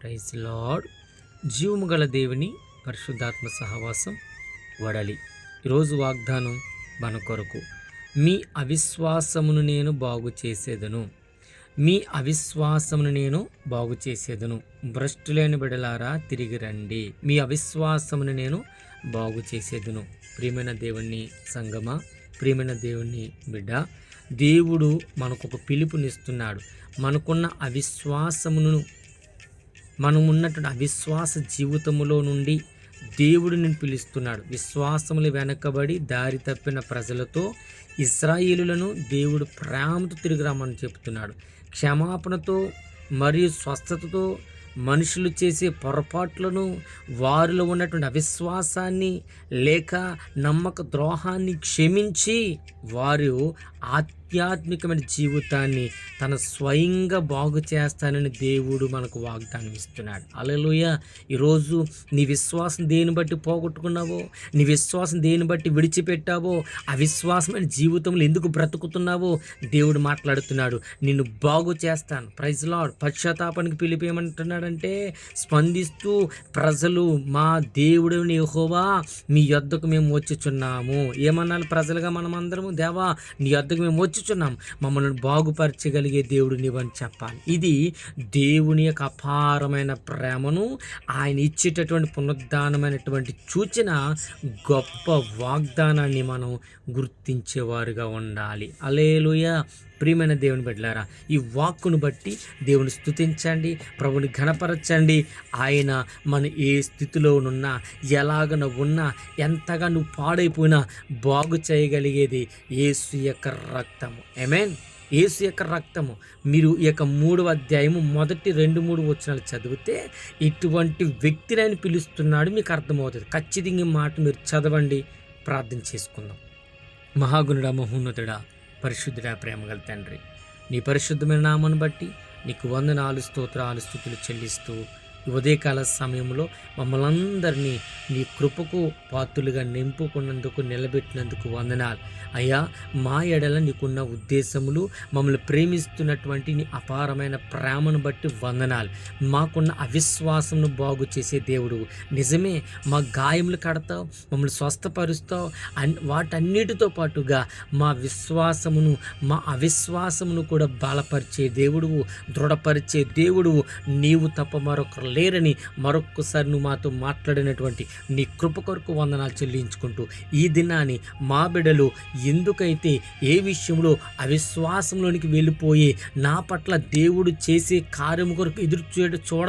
Praise lord. జీవము గల దేవుని పరిశుద్ధాత్మ సహవాసం వడలి. ఈరోజు వాగ్దానం మన కొరకు, మీ అవిశ్వాసమును నేను బాగు చేసేదను, మీ అవిశ్వాసమును నేను బాగు చేసేదను. భ్రష్టులేని బిడలారా తిరిగి రండి, మీ అవిశ్వాసమును నేను బాగు చేసేదను. ప్రియమైన దేవుని సంగమా, ప్రియమైన దేవుని బిడ్డ, దేవుడు మనకు ఒక పిలుపునిస్తున్నాడు. మనకున్న అవిశ్వాసమును, మనం ఉన్నటువంటి అవిశ్వాస జీవితములో నుండి దేవుడు నిన్ను పిలుస్తున్నాడు. విశ్వాసములు వెనకబడి దారి తప్పిన ప్రజలతో ఇశ్రాయేలులను దేవుడు ప్రేమతో తిరిగి రమ్మని చెప్తున్నాడు. క్షమాపణతో మరియు స్వస్థతతో మనుషులు చేసే పొరపాట్లను, వారిలో ఉన్నటువంటి అవిశ్వాసాన్ని లేక నమ్మక ద్రోహాన్ని క్షమించి వారు ఆధ్యాత్మికమైన జీవితాన్ని తన స్వయంగా బాగు చేస్తానని దేవుడు మనకు వాగ్దానం ఇస్తున్నాడు. హల్లెలూయా. ఈరోజు నీ విశ్వాసం దేని బట్టి పోగొట్టుకున్నావో, నీ విశ్వాసం దేని బట్టి విడిచిపెట్టావో, అవిశ్వాసమైన జీవితంలో ఎందుకు బ్రతుకుతున్నావో దేవుడు మాట్లాడుతున్నాడు. నిన్ను బాగు చేస్తాను. Praise lord. పశ్చాత్తాపానికి పిలిపేయమంటున్నాడంటే స్పందిస్తూ ప్రజలు, మా దేవుడిని యెహోవా మీ యొద్దకు మేము వచ్చుచున్నాము. ఏమన్నాను ప్రజలుగా మనమందరము? దేవా నీ యొద్దకు మేము వచ్చుచున్నాము, మమ్మల్ని బాగుపరచగలిగే దేవుడు నీవని చెప్పాలి. ఇది దేవుని యొక్క అపారమైన ప్రేమను, ఆయన ఇచ్చేటటువంటి పునరుద్ధానమైనటువంటి సూచన, గొప్ప వాగ్దానాన్ని మనం గుర్తించేవారుగా ఉండాలి. హల్లెలూయా. ప్రియమైన దేవుని బిడ్డలారా, ఈ వాక్కును బట్టి దేవుని స్తుతించండి, ప్రభుని ఘనపరచండి. ఆయన మన ఏ స్థితిలోనున్నా, ఎలాగ ఉన్నా, ఎంతగా నువ్వు పాడైపోయినా బాగు చేయగలిగేది యేసు యొక్క రక్తము. ఆమేన్. యేసు యొక్క రక్తము. మీరు ఈ యొక్క 3వ అధ్యాయము మొదటి 2-3 వచనాలు చదివితే ఇటువంటి వ్యక్తిని ఆయన పిలుస్తున్నాడు, మీకు అర్థమవుతుంది. ఖచ్చితంగా ఈ మాట మీరు చదవండి. ప్రార్థన చేసుకుందాం. మహాగుణుడా, మహోన్నతుడా, పరిశుద్ధుడా, ప్రేమగల తండ్రి, నీ పరిశుద్ధమైన నామను బట్టి నీకు వందనాలు, స్తోత్రాలు, స్తుతులు చెల్లిస్తూ ఈ ఉదయకాల సమయంలో మమ్మల్ని అందరినీ నీ కృపకు పాత్రులుగా నింపుకున్నందుకు, నిలబెట్టినందుకు వందనాలు అయ్యా. మా ఎడల నీకున్న ఉద్దేశములు, మమ్మల్ని ప్రేమిస్తున్నటువంటి నీ అపారమైన ప్రేమను బట్టి వందనాలు. మాకున్న అవిశ్వాసమును బాగు చేసే దేవుడు. నిజమే, మా గాయములు కడతావు, మమ్మల్ని స్వస్థపరుస్తావు. వాటన్నిటితో పాటుగా మా విశ్వాసమును, మా అవిశ్వాసమును కూడా బలపరిచే దేవుడువు, దృఢపరిచే దేవుడువు. నీవు తప్ప మరొకరు లేరని మరొక్కసారి నువ్వు మాతో మాట్లాడినటువంటి నీ కృప కొరకు వందనాలు చెల్లించుకుంటూ, ఈ దినాన్ని మా బిడ్డలు ఎందుకైతే ఏ విషయంలో అవిశ్వాసంలోనికి వెళ్ళిపోయి నా పట్ల దేవుడు చేసే కార్యము కొరకు ఎదురు చూడ